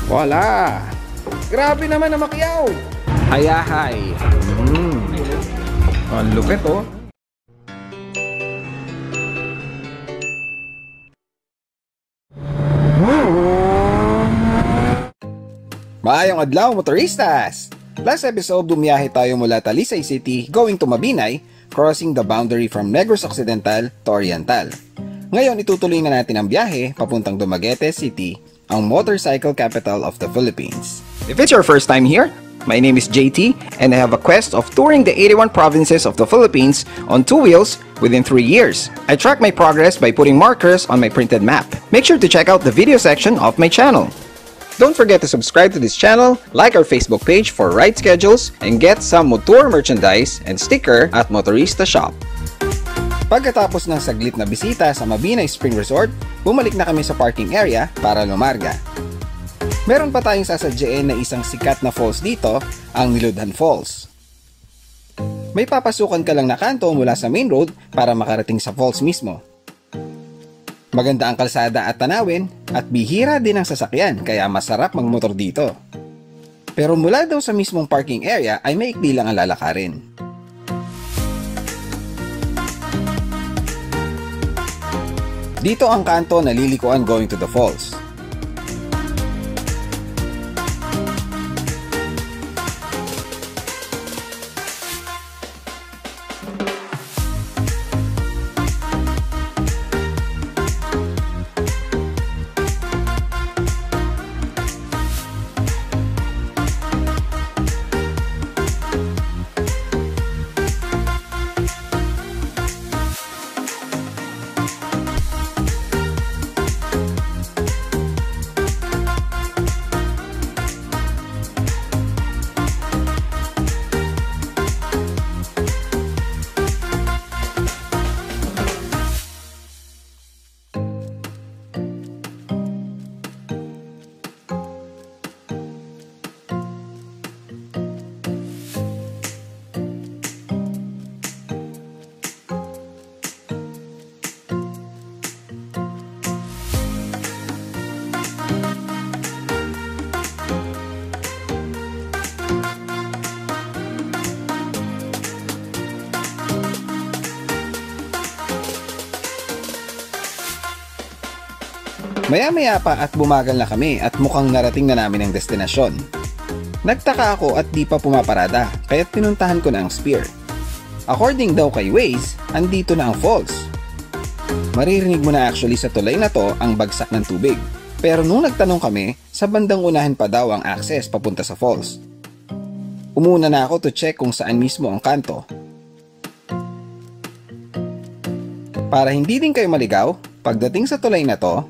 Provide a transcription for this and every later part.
Wala! Grabe naman na Macquiao! Hayahay! Ang lupit oh! Maayong adlaw, motoristas! Last episode, bumiyahe tayo mula Talisay City going to Mabinay, crossing the boundary from Negros Occidental to Oriental. Ngayon, itutuloy na natin ang biyahe papuntang Dumaguete City, ang motorcycle capital of the Philippines. If it's your first time here, my name is JT and I have a quest of touring the 81 provinces of the Philippines on 2 wheels within 3 years. I track my progress by putting markers on my printed map. Make sure to check out the video section of my channel. Don't forget to subscribe to this channel, like our Facebook page for ride schedules, and get some motor merchandise and sticker at Motorista Shop. Pagkatapos ng saglit na bisita sa Mabinay Spring Resort, bumalik na kami sa parking area para lumarga. Meron pa tayong sasadyain na isang sikat na falls dito, ang Niludhan Falls. May papasukan ka lang na kanto mula sa main road para makarating sa falls mismo. Maganda ang kalsada at tanawin at bihira din ang sasakyan kaya masarap magmotor dito. Pero mula daw sa mismong parking area ay maikli lang ang lalakarin. Dito ang kanto na lilikuan going to the falls. Maya-maya pa at bumagal na kami at mukhang narating na namin ang destinasyon. Nagtaka ako at di pa pumaparada, kaya't pinuntahan ko na ang Spear. According daw kay Waze, andito na ang falls. Maririnig mo na actually sa tulay na to ang bagsak ng tubig. Pero nung nagtanong kami, sa bandang unahan pa daw ang access papunta sa falls. Umuna na ako to check kung saan mismo ang kanto. Para hindi din kayo maligaw, pagdating sa tulay na to,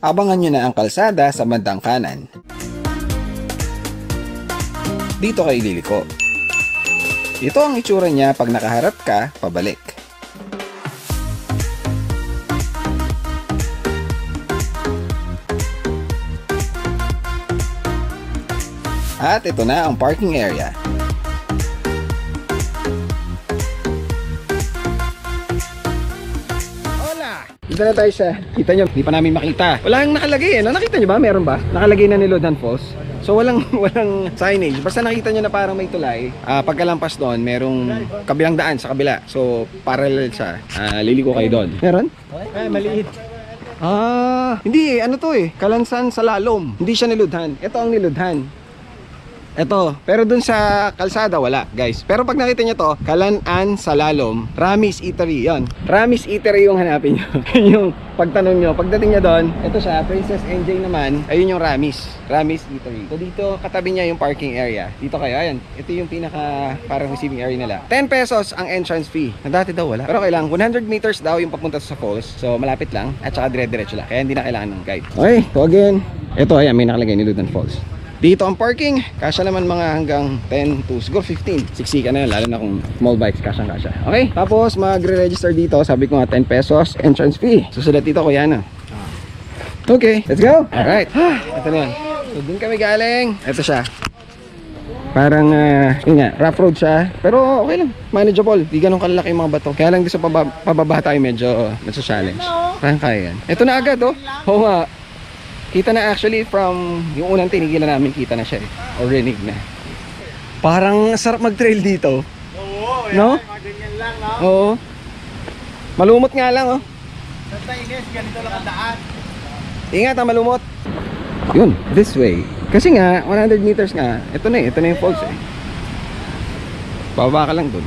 abangan nyo na ang kalsada sa bandang kanan. Dito kayo liliko. Ito ang itsura niya pag nakaharap ka, pabalik. At ito na ang parking area. Dito na tayo siya. Kita nyo, hindi pa namin makita. Walang nakalagay eh. Nakita nyo ba? Meron ba? Nakalagay na Niludhan Falls. So walang signage. Basta nakita nyo na parang may tulay. Pagkalampas doon, merong kabilang daan sa kabila. So parallel siya. Liliko kayo doon. Meron? Ay, maliit. Hindi eh. Ano to eh? Kalansan sa Lalom. Hindi siya Niludhan. Ito ang Niludhan. Ito, pero dun sa kalsada wala, guys. Pero pag nakita nyo to, Kalan-an sa Lalom, Ramis Eatery, yon. Ramis Eatery yung hanapin nyo. Yung pagtanong nyo, pagdating nyo doon, ito siya, Princess NJ naman, ayun yung Ramis Eatery. So dito, katabi niya yung parking area. Dito kayo, ayan. Ito yung pinaka parang receiving area nila. 10 pesos ang entrance fee. Na dati daw wala. Pero kailangan 100 meters daw yung papunta sa falls. So malapit lang, at saka dire-diretso lang. Kaya hindi na kailangan ng guide. Okay, so again, ito ayan, may nakalagay Niludhan Falls. Dito ang parking, kasya naman mga hanggang 10 to siguro 15. Siksika na yun, lalo na kung small bikes, kasyang-kasya. Okay, tapos magre-register dito, sabi ko nga 10 pesos entrance fee. Susulat dito, Kuya na. Okay, let's go! Alright, ito na yan. So dun kami galing. Ito siya. Parang, yun nga, rough road siya. Pero okay lang, manageable. Di ganun kalalaki yung mga bato. Kaya lang di sa pababa tayo medyo challenge. Parang kaya yan. Ito na agad oh. Oo nga. Kita na actually from yung unang tinigilan namin, kita na siya eh. O rinig na. Parang sarap mag-trail dito. Oo, no? ganyan lang, no? Oo. Malumot nga lang, oh. Sa Ines, ganito lang ang daan. Ingat ang malumot. Yun, this way. Kasi nga, 100 meters nga. Ito na yung falls eh. Bababa ka lang dun.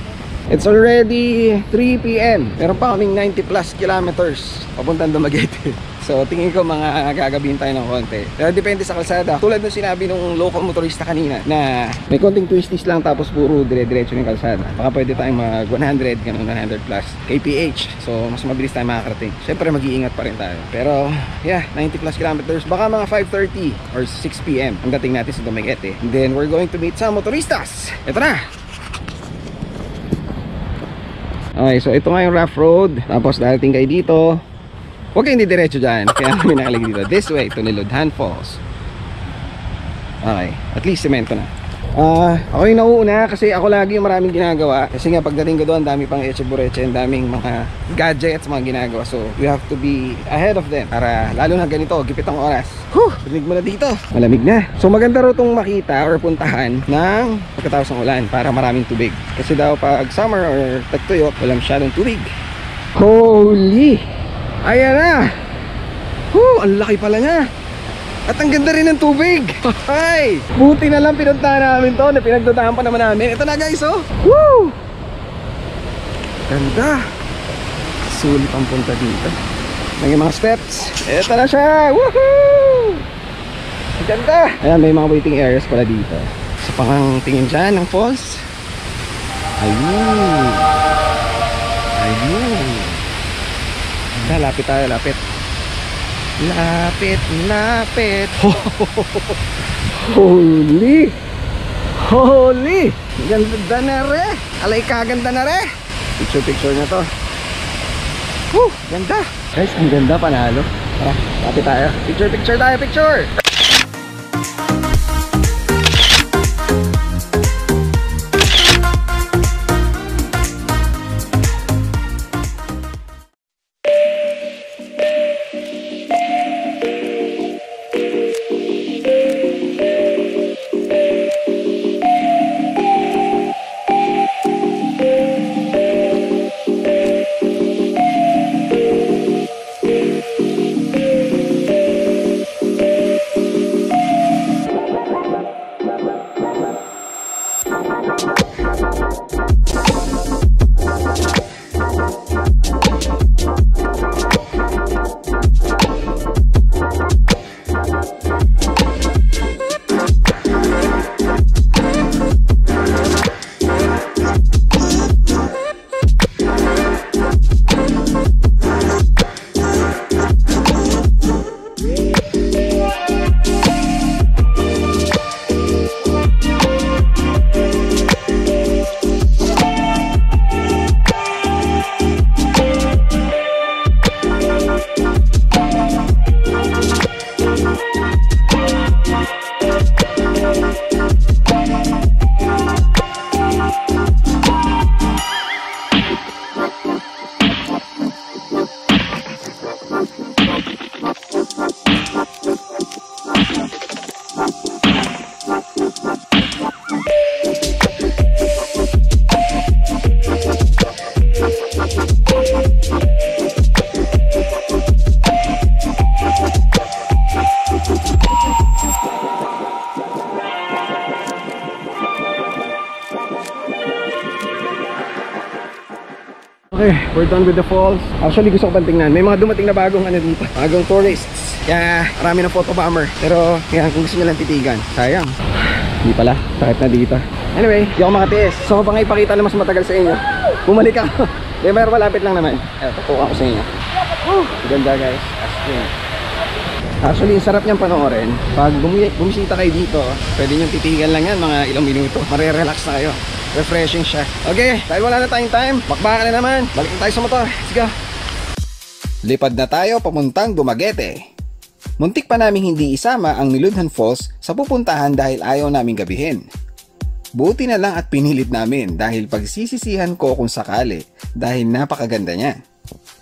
It's already 3 PM. Meron pa kaming 90 plus kilometers papuntang Dumaguete. So tingin ko mga gagabihin tayo ng konti. Pero depende sa kalsada. Tulad ng sinabi ng local motorista kanina na may konting twisties lang tapos puro dire-diretso ng kalsada. Baka pwede tayong mag 100, ganun 100 plus kph. So mas mabilis tayo makakarating. Syempre mag-iingat pa rin tayo. Pero yeah, 90 plus kilometers. Baka mga 5:30 or 6 PM ang dating natin sa Dumaguete. And then we're going to meet some motoristas. Ito na! Okay, so ito nga yung rough road. Tapos darating kayo dito. Huwag kayong hindi diretso dyan. Kaya kami nakalagay dito. This way to Nilodhan Falls. Okay, at least semento na. Ako yung nauuna kasi ako lagi yung maraming ginagawa. Kasi nga pagdating ko doon, dami pang echebureche, daming mga gadgets, mga ginagawa. So we have to be ahead of them. Para lalo na ganito, gipit ang oras. Rinig mo na dito. Malamig na. So maganda ro itong makita or puntahan ng pagkatapos ng ulan para maraming tubig. Kasi daw pag summer or tagtuyot, walang masyadong tubig. Holy! Ayan na! Ang laki pala niya! At ang ganda rin ng tubig. Ay, buti na lang pinuntahan namin to. Pinagdadahan pa naman namin. Ito na guys, oh. Woo! Ganda. Sulit ang punta dito. May mga steps. Ito na siya. Woohoo! Ganda. Ayan, may mga waiting areas pala dito. Sa pangtingin dyan ng falls. Ayun. Ayun. Lapit tayo, lapit. Lapit, lapit. Holy! Holy! Ganda na re! Alay kaganda na re! Picture na to. Ganda! Guys, ang ganda, panalo. Tara, lapit tayo. Picture tayo, picture! Okay, we're done with the falls. Actually gusto ko pang tingnan. May mga dumating na bagong ano dito, bagong tourists. Kaya marami ng photo bomber. Pero kaya kung gusto nyo lang titigan, sayang. Hindi pala, sakit na dito. Anyway, di ako makatiis. So pa nga ipakita na mas matagal sa inyo. Bumalik ako. Pero malapit lang naman. Tutukan ko sa inyo. Ganda guys. Actually, sarap niyang panoorin. Pag bumisita kayo dito, pwede nyo titigan lang yan mga ilang minuto. Marirelax na kayo. Refreshing siya. Okay, dahil wala na tayong time, bakbakan na naman. Balik na tayo sa motor. Let's go. Lipad na tayo papuntang Dumaguete. Muntik pa naming hindi isama ang Nilodhan Falls sa pupuntahan dahil ayaw naming gabihin. Buti na lang at pinilit namin dahil pagsisisihan ko kung sakali dahil napakaganda niya.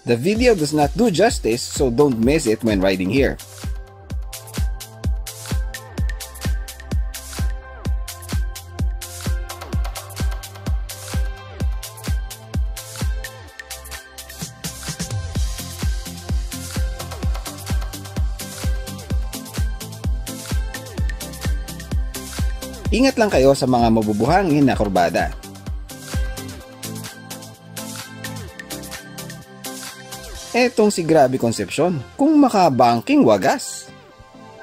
The video does not do justice, so don't miss it when riding here. Ingat lang kayo sa mga mabubuhangin na kurbada. Etong si Grabe Concepcion, kung makabanking wagas.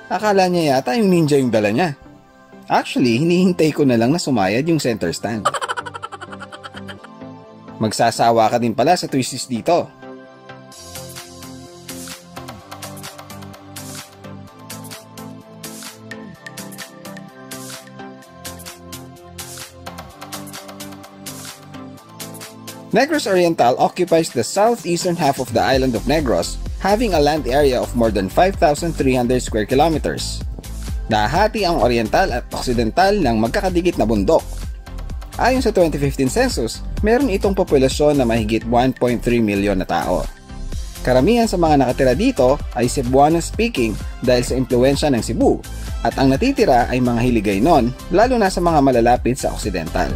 Akala niya yata yung ninja yung dala niya. Actually, hinihintay ko na lang na sumayad yung center stand. Magsasawa ka din pala sa twists dito. Negros Oriental occupies the southeastern half of the island of Negros, having a land area of more than 5,300 square kilometers. Nahati ang Oriental at Occidental ng magkakadikit na bundok. Ayon sa 2015 census, meron itong populasyon na mahigit 1.3 milyon na tao. Karamihan sa mga nakatira dito ay Cebuano-speaking dahil sa impluensya ng Cebu, at ang natitira ay mga Hiligaynon, lalo na sa mga malalapit sa Occidental.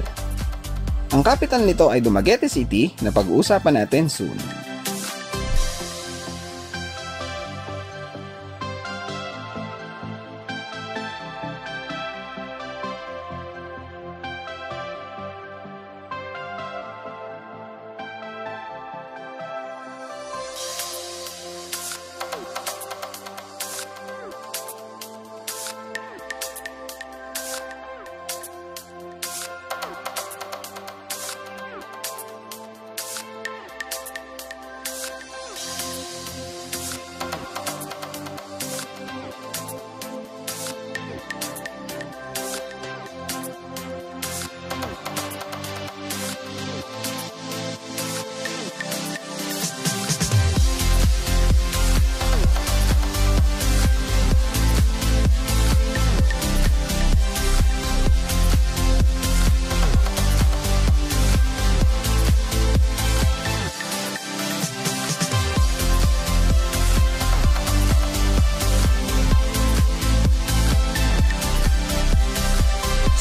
Ang capital nito ay Dumaguete City na pag-uusapan natin soon.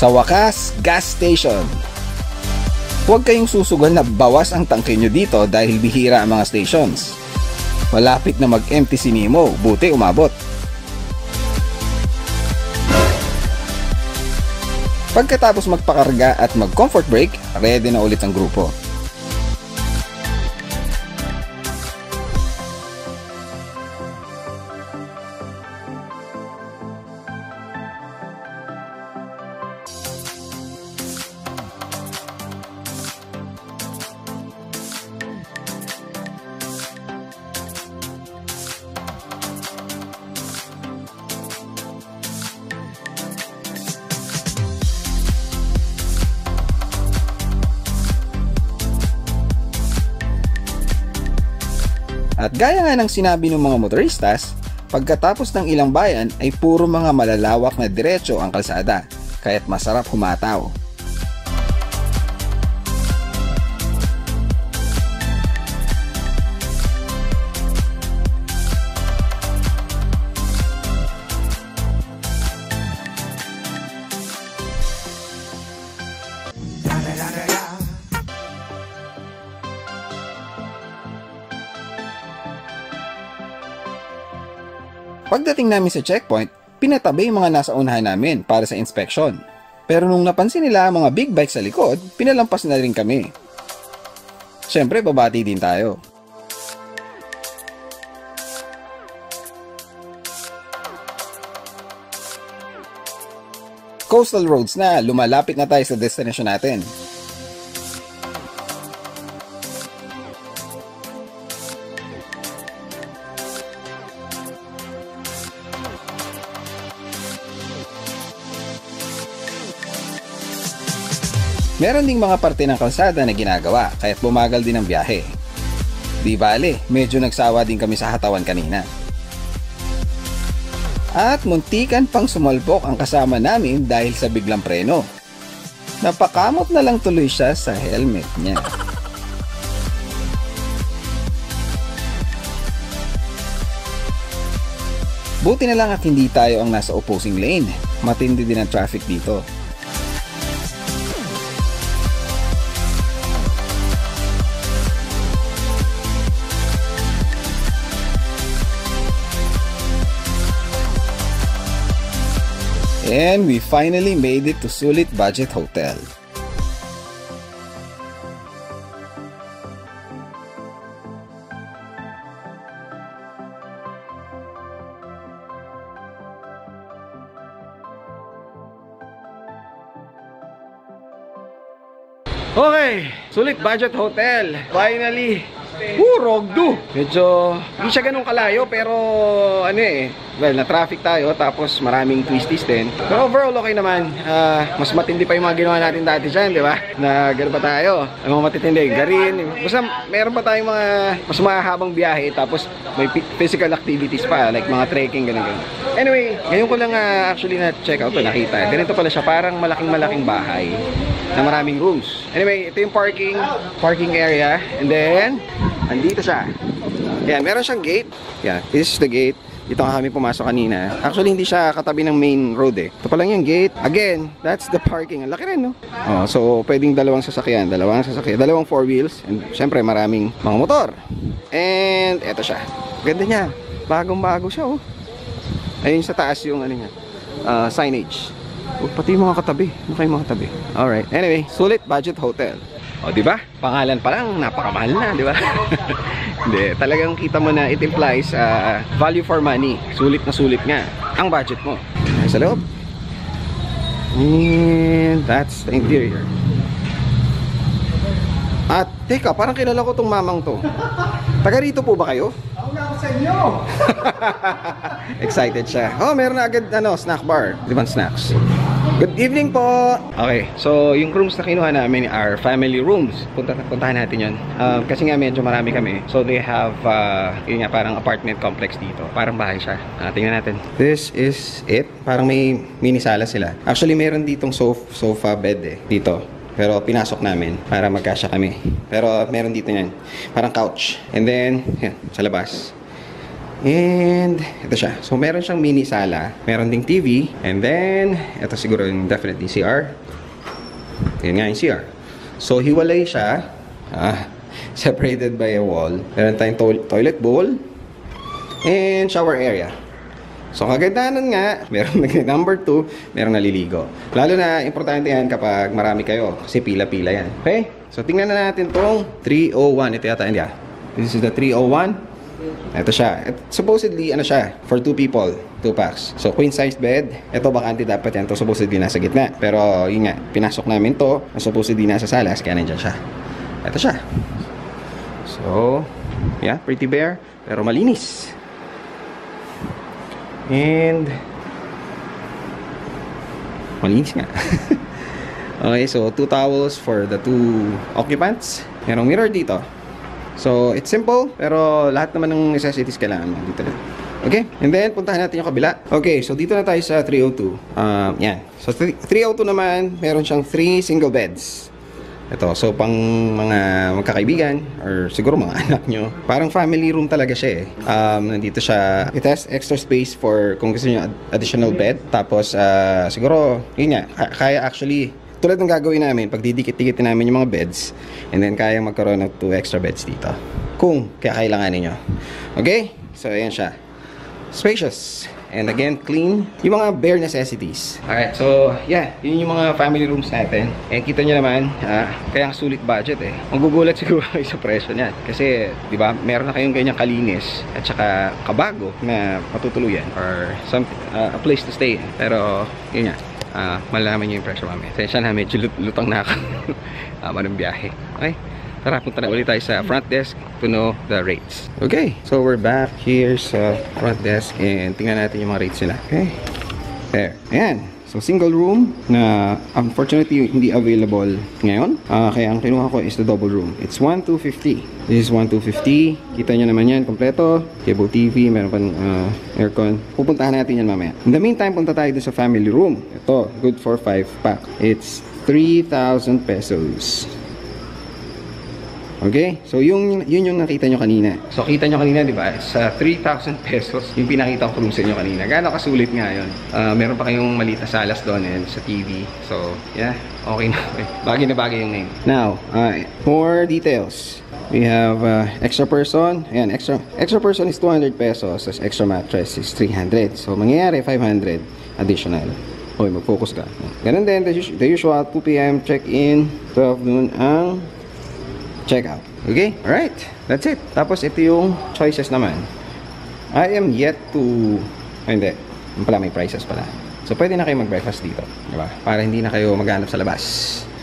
Sa wakas, gas station. Huwag kayong susugal na bawas ang tangke nyo dito dahil bihira ang mga stations. Malapit na mag-empty si Nemo, buti umabot. Pagkatapos magpakarga at mag-comfort break, ready na ulit ang grupo. At gaya nga ng sinabi ng mga motoristas, pagkatapos ng ilang bayan ay puro mga malalawak na diretso ang kalsada, kaya't masarap humataw. Pagdating namin sa checkpoint, pinatabi yung mga nasa unahan namin para sa inspection. Pero nung napansin nila ang mga big bike sa likod, pinalampas na rin kami. Siyempre, babati din tayo. Coastal roads na, lumalapit na tayo sa destination natin. Meron ding mga parte ng kalsada na ginagawa, kaya't bumagal din ang biyahe. Di bale, medyo nagsawa din kami sa hatawan kanina. At muntikan pang sumalpok ang kasama namin dahil sa biglang preno. Napakamot na lang tuloy siya sa helmet niya. Buti na lang at hindi tayo ang nasa opposing lane. Matindi din ang traffic dito. And we finally made it to Sulit Budget Hotel. Okay, Sulit Budget Hotel. Finally. Rogdo. Medyo hindi siya ganun kalayo pero ano well, na-traffic tayo tapos maraming twisties din. Pero overall okay naman. Mas matindi pa yung mga ginawa natin dati dyan, di ba? Na gano'n pa tayo. Ang mga matitindi, garin. Basta meron pa tayong mga mas mahabang biyahe tapos may physical activities pa like mga trekking, gano'n. Anyway, ngayon ko lang actually na-check out to nakita. Ganito pala siya, parang malaking bahay na maraming rooms. Anyway, ito yung parking area. And then, andito siya. Yan, meron siyang gate. Yan, this is the gate. Dito kami pumasok kanina. Actually, hindi siya katabi ng main road eh. Ito pa lang yung gate. Again, that's the parking. Ang laki rin, no? Oh, so, pwedeng dalawang sasakyan. Dalawang four wheels. And, syempre, maraming mga motor. And, eto siya. Ganda niya. Bagong-bago siya, oh. Ayun sa taas yung, ano niya, signage. Pati yung mga katabi. Yung mga katabi. Alright. Anyway, Sulit Budget Hotel. O, di ba? Pangalan pa lang, napakamahal na, di ba? Hindi, talagang kita mo na it implies value for money. Sulit na sulit nga ang budget mo. Ay, sa loob. And that's the interior. At, teka, parang kilala ko tong mamang to. Taga rito po ba kayo? Ako nga ako sa inyo. Excited siya. Oh, meron na agad snack bar. Diban snacks. Good evening po. Okay, so yung rooms na kinuha namin are family rooms. Puntahan natin yun. Kasi nga medyo marami kami. So they have, yun nga, parang apartment complex dito. Parang bahay siya. Tingnan natin. This is it. Parang may mini sala sila. Actually, meron ditong sofa bed dito. Pero pinasok namin para magkasya kami. Pero meron dito yan. Parang couch. And then, yan, sa labas. And, ito siya. So, meron siyang mini sala. Meron ding TV. And then, ito siguro yung definitely CR. Yan nga yung CR. So, hiwalay siya. Separated by a wall. Meron tayong toilet bowl. And shower area. So, kagandahan nun nga, meron number 2, meron naliligo. Lalo na, importante yan kapag marami kayo. Kasi pila-pila yan. Okay? So, tingnan na natin tong 301. Ito yata, hindi This is the 301. Ito siya. Supposedly, ano siya? For 2 people. 2 packs. So, queen-sized bed. Ito, bakante dapat yan. Ito, supposedly, nasa gitna. Pero, yun nga, pinasok namin to. Supposedly, nasa salas. Kaya nandyan siya. Ito siya. So, yeah, pretty bare. Pero malinis. And malinis nga. Okay, so 2 towels for the 2 occupants. Merong mirror dito. So, it's simple, pero lahat naman ng necessities kailangan mo dito na. Okay, and then puntahan natin yung kabila. Okay, so dito na tayo sa 302. Yan. So 302 naman, meron siyang 3 single beds. Ito, so pang mga magkakaibigan or siguro mga anak nyo. Parang family room talaga siya nandito siya. It has extra space for kung gusto nyo additional bed. Tapos siguro, yun nga, kaya actually, tulad ng gagawin namin, pag didikit-dikitin namin yung mga beds, and then kaya magkaroon ng 2 extra beds dito. Kung kakailanganin nyo. Okay? So, ayan siya. Spacious. And again, clean. Yung mga bare necessities. Alright, so, yeah. Yun yung mga family rooms natin. And kita nyo naman, kaya ang sulit budget Magugulat siguro kayo sa presyo niyan. Kasi, di ba, meron na kayong ganyang kalinis at saka kabago na matutuluyan or something, a place to stay. Pero, yun nga. Malalaman nyo yung presyo mamaya. Sensya na, medyo lutang na ako. Manong biyahe. Okay? Tara, punta na ulit tayo sa front desk to know the rates. Okay, so we're back here sa front desk and tingnan natin yung mga rates nila. Okay, there. Ayan. So, single room na unfortunately hindi available ngayon. Kaya ang kinuha ko is the double room. It's 1,250. This is 1,250. Kita nyo naman yan, kompleto. Cable TV, meron pa aircon. Pupuntahan natin yan mamaya. In the meantime, punta tayo doon sa family room. Ito, good for 5 pack. It's 3,000 pesos. Okay? So, yun yung nakita nyo kanina. So, kita nyo kanina, di ba? Sa 3,000 pesos, yung pinakita ko room sa inyo kanina. Gano'ng kasulit nga yun. Meron pa kayong maliit na salas doon and sa TV. So, yeah. Okay na. Bagay na bagay yung name. Now, more details. We have extra person. Ayan, extra person is 200 pesos. As extra mattress is 300. So, mangyayari 500 additional. Okay, mag-focus ka. Ganun din, the usual 2 p.m. check-in, 12 noon ang check-out. Okay? Alright, that's it. Tapos ito yung choices naman. I am yet to... hindi. Yung pala, may prices pala. So, pwede na kayo mag-breakfast dito. Diba? Para hindi na kayo maghanap sa labas.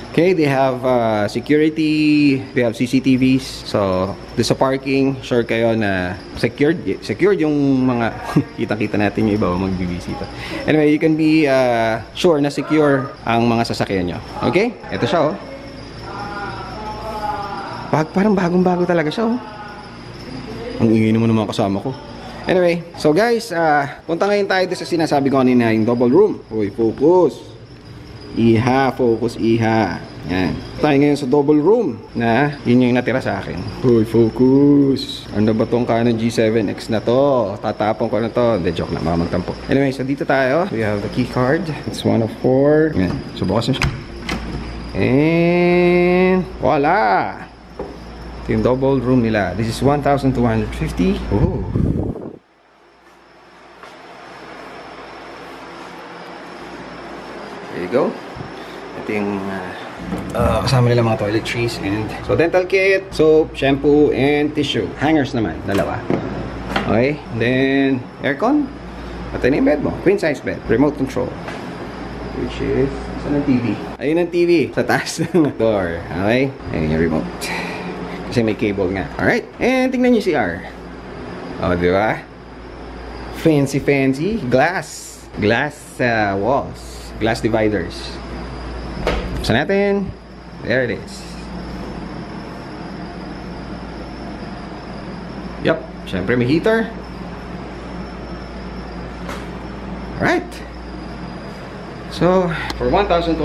Okay, they have security, they have CCTVs. So, sa parking, sure kayo na secured yung mga kita-kita natin yung iba magbibisita. Anyway, you can be sure na secure ang mga sasakyan nyo. Okay? Ito siya, oh. Parang bagong-bago talaga siya, oh. Ang ingay naman ng mga kasama ko. Anyway, so guys, punta ngayon tayo sa sinasabi ko kanina, yung double room. Uy, focus. Iha, focus, iha. Yan. Tayo ngayon sa double room na yun yung natira sa akin. Uy, focus. Ano ba tong Canon G7X na to? Tatapon ko na to. Hindi, joke na, baka magtampo. Anyway, so dito tayo. We have the key card. It's 1 of 4. Yan. So, bukas na siya. And voila! Ito yung double room nila. This is 1,250. Oh. There you go. Ito yung kasama nila mga toiletries and so dental kit, soap, shampoo, and tissue. Hangers naman, dalawa. Okay, and then aircon. At ito yung bed mo, queen size bed, remote control, which is saan ang TV? Ayun ang TV sa taas ng door. Okay, ayun yung remote kasi may cable nga. Alright, and tingnan nyo si CR. O, di ba? Fancy glass walls, glass dividers. Buksan natin. There it is. Yup. Siyempre may heater. Alright. So, for 1,250,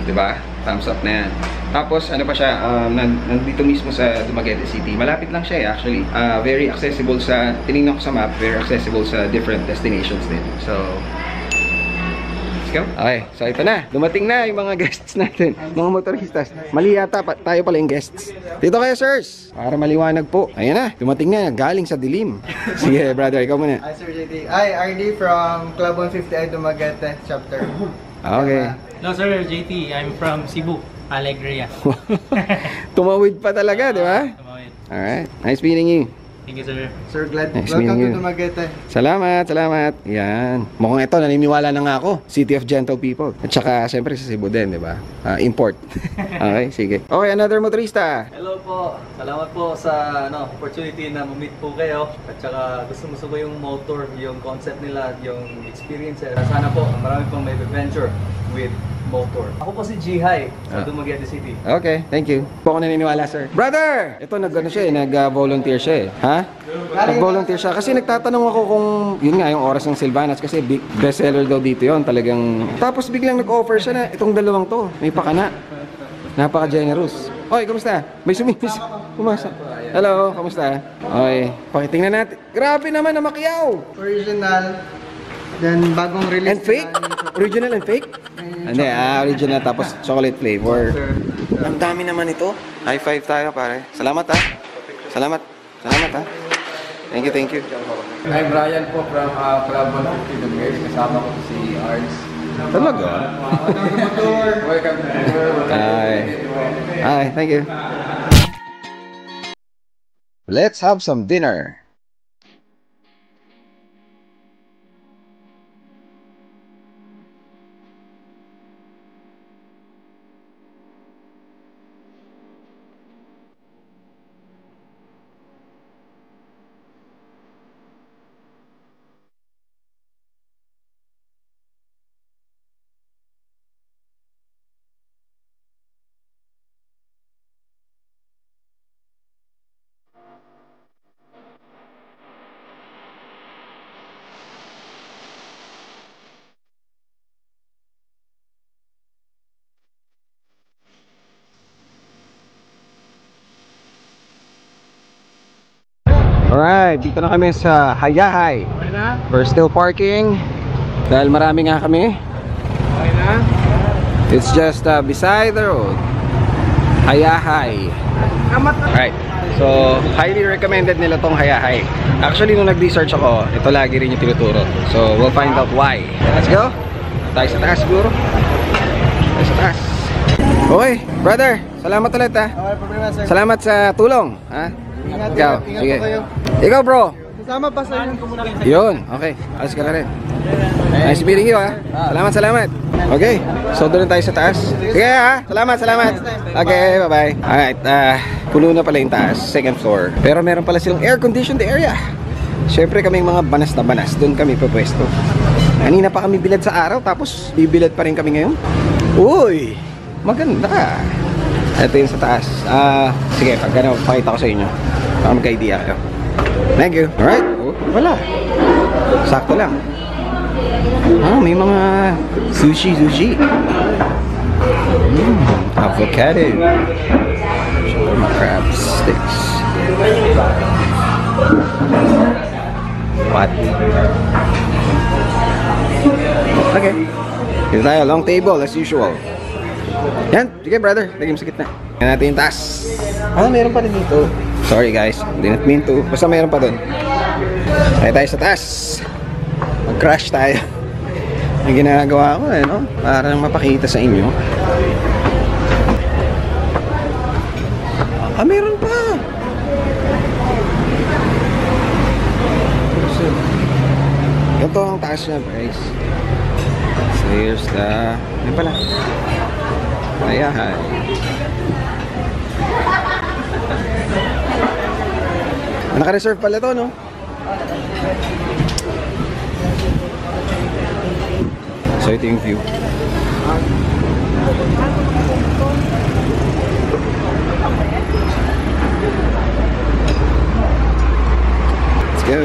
diba? Thumbs up na yan. Tapos, ano pa siya, nandito mismo sa Dumaguete City. Malapit lang siya actually. Very accessible sa, tinignan ko sa map, very accessible sa different destinations din. So, okay, so ito na. Dumating na yung mga guests natin. Mga motoristas. Mali yata tayo pala yung guests. Dito kayo, sirs. Para maliwanag po. Ayan na. Dumating na. Galing sa dilim. Sige, brother. Ikaw muna. Hi, Sir JT. Hi, RD from Club 150I Dumaguete chapter. Okay. Hello, Sir JT. I'm from Cebu, Alegria. Tumawid pa talaga, di ba? Tumawid. Alright. Nice meeting you. Thank you, sir. Sir, glad. Nice Welcome meeting you. to Dumaguete. Salamat. Yan. Mukhang ito, naniniwala na nga ako. City of Gentle People. At saka, siyempre sa Cebu din, di ba? Import. Okay, sige. Okay, another motorista. Hello po. Salamat po sa opportunity na ma-meet po kayo. At saka gusto ko yung motor, yung concept nila, yung experience. Sana po marami pong may adventure with motor. Ako po si G-High sa Dumaguete City. Okay, thank you. Po ako naniniwala, sir. Brother! Ito, nag-volunteer siya eh. Ha? Nag-volunteer siya. Kasi nagtatanong ako kung, yun nga, yung oras ng Silvanas. Kasi best seller daw dito yon talagang. Tapos biglang nag-offer siya na itong dalawang to. May pakana. Napaka-generous. Oy, kumusta? May sumimis. Pumasa. Hello, kumusta? Oy, pakitingnan natin. Grabe naman na Macquiao. Original. Then, bagong release. And fake? Original and fake? Hindi, original tapos chocolate flavor. Ang dami naman ito. High five tayo, pare. Salamat, ha. Salamat ha. Thank you. I'm Brian po from Club 150 Dumaguete. Kasama ko si Arts. Talaga? Welcome to the world. Hi, thank you. Let's have some dinner. Alright, dito na kami sa Hayahay. We're still parking dahil marami nga kami. It's just beside the road. Hayahay. Alright, so highly recommended nila tong Hayahay. Actually, nung nag-research ako, ito lagi rin yung tinuturo. So we'll find out why. Let's go. Tayo sa taas siguro. Tayo sa taas. Okay, brother. Salamat ulit ha. Wala problema, sir. Salamat sa tulong. Ha? Ingat, Ikaw, ingat sige. po kayo. Ikaw bro. Kasama pa sa inyo. Yun, okay. Alas ka na rin. Nice meeting you ha. Salamat, salamat. Okay, so doon tayo sa taas. Sige ha, salamat, salamat. Okay, bye-bye. Alright, puno na pala yung taas, second floor. Pero meron pala silang air-conditioned area. Siyempre kaming mga banas na banas, doon kami pupwesto. Kanina pa kami bilad sa araw, tapos bibilad pa rin kami ngayon. Uy, maganda. Ito yung sa taas. Sige, pag ano, pakita ko sa inyo para magka-idea kayo. Thank you. Alright, wala. Sakto lang. May mga sushi. Avocado. Crab sticks. What? Okay. Dito tayo, long table as usual. Yan, sige brother, lagyan mo sa gitna. Yan natin yung taas. Meron pa din dito. Sorry guys, didn't mean to. Basta meron pa dun. Tayo sa taas. Mag-crash tayo. Yung ginagawa ko no? Para mapakita sa inyo. Meron pa. Ito ang taas niya, guys. Stairs na. Yan pala. Ayan. Naka-reserve pala to, no? So ito yung view. Let's go.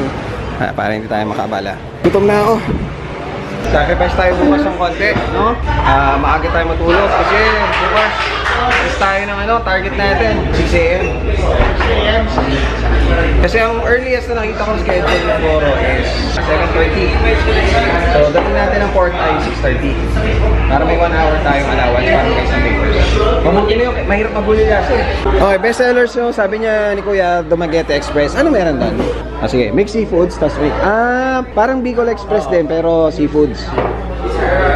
Para hindi tayo makabala. Gutom na ako. Sacrifice tayo bukas ng konti, no? Maaga tayo matulog kasi bukas is tayo ng target natin 6 AM. Kasi ang earliest na nakita kong schedule tomorrow is 7:30. So dating natin ang port ay 6:30 para may 1 hour tayong allowance para may isang papers. Mabuti na yung mahirap mabulil kasi. Okay, best sellers yung sabi niya ni Kuya Dumaguete Express. Ano meron doon? Sige, mixed seafoods, tas may parang Bicol Express din pero seafoods.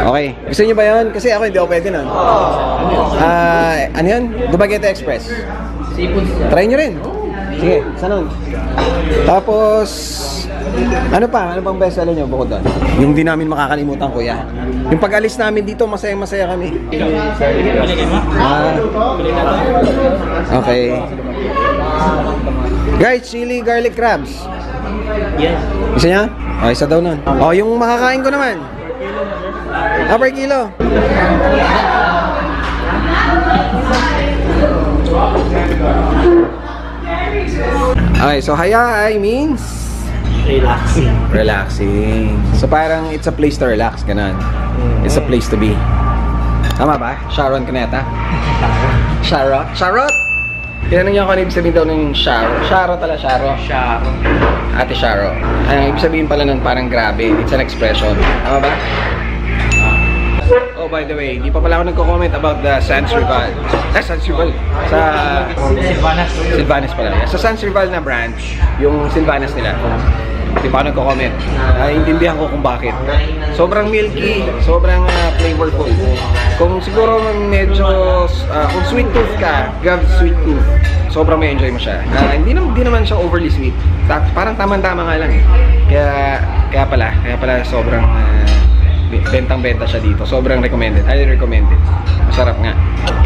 Okay, gusto niyo ba yun? Kasi ako hindi ako pwede nun. Ano yun? Dumaguete Express. Seafood. Try nyo rin. Sige, saan nun? Tapos ano pa? Ano pang best seller nyo bukod doon? Yung di namin makakalimutan, kuya. Yung pag-alis namin dito, masaya-masaya kami. Okay. Guys, chili garlic crabs. Yes. Isa niya? O, isa daw nun. O, yung makakain ko naman. Per kilo. Okay, so hayay means relaxing. So parang it's a place to relax, ganun. It's a place to be. Tama ba? Sharon ka na yata? Charot? Charot? Tinanong niya ako ano ibig sabihin daw ng Sharo. Sharo tala, Sharo. Sharo. Ate Sharo. Ang ibig sabihin pala nun parang grabe. It's an expression. Tama ba? Oh, by the way, hindi pa pala ako nagko-comment about the Sans Rival. Sans Rival. Sa Silvanas pala. Sa Sans Rival na branch, yung Silvanas nila. Hindi pa ako nagko-comment. Naiintindihan ko kung bakit. Sobrang milky, sobrang flavorful. Kung siguro medyo, kung sweet tooth ka, grab sweet tooth, sobrang may enjoy mo siya. Hindi naman siya overly sweet. Parang tamang-tama nga lang eh. Kaya pala sobrang bentang-benta siya dito. Sobrang recommended. Highly recommended. Masarap nga.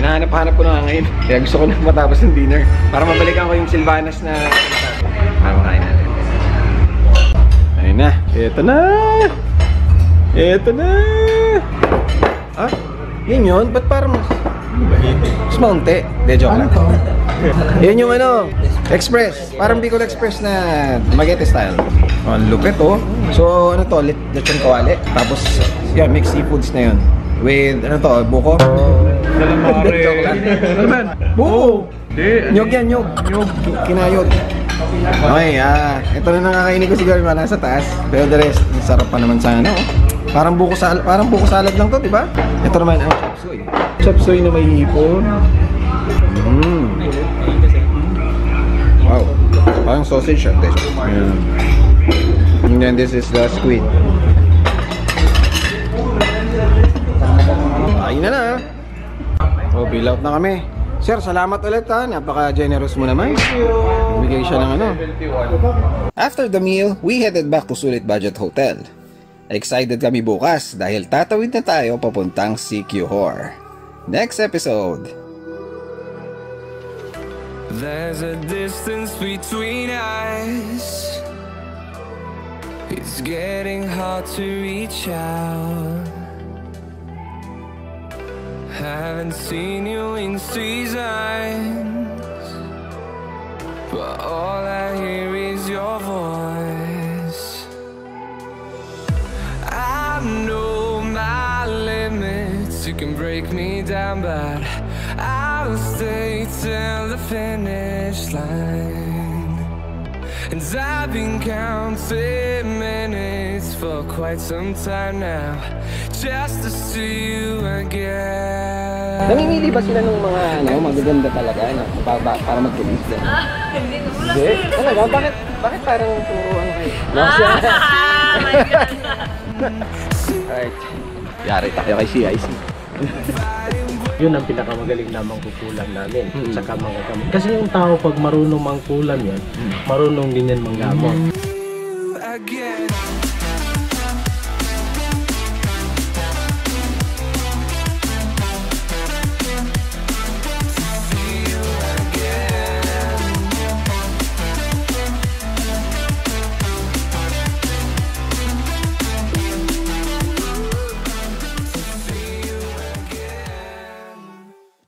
Hinahanap-hanap ko na nga ngayon. Kaya gusto ko na matapos ng dinner. Para mabalikan ko yung Silvanas na para makain natin. Ayun na. Ito na. Ito na. Yun yun. Ba't parang mas maunti? De, joke lang. Yun yung Express. Parang Bicol Express na Dumaguete style. Ang lupit oh. So ano to? Lechon kawali. Tapos yan, mixed seafoods na yun. With buko? Joke lang. Ano man? Buko! Nyog yan, nyog. Kinayod. Okay, ito na nakakainin ko siguro yung nasa taas. Pero the rest, sarap pa naman sana, oh. Parang buko salad lang to, di ba? Ito naman ang chop suey. Chop suey na may hipon. Wow. Parang sausage siya. And then this is the squid. Fill out na kami. Sir, salamat ulit ha. Napaka-generous mo naman. Bigay siya ng ano. After the meal, we headed back to Sulit Budget Hotel. Excited kami bukas dahil tatawid na tayo papuntang CQ Hor. Next episode. There's a distance between us. It's getting hard to reach out. Haven't seen you in seasons, but all I hear is your voice. I know my limits, you can break me down, but I'll stay till the finish line. And I've been counting minutes for quite some time now, just to see you again. Namimili ba sila ng mga magaganda talaga para mag-release din? Hindi ko wala Hindi? Talaga? Bakit parang puro ano kayo? My God. Alright. Yari tayo kay CIC. Yun ang pinakamagaling na mangkukulam namin. Saka mga gamot. Kasi yung tao pag marunong mangkulam yan, marunong din yan manggamot.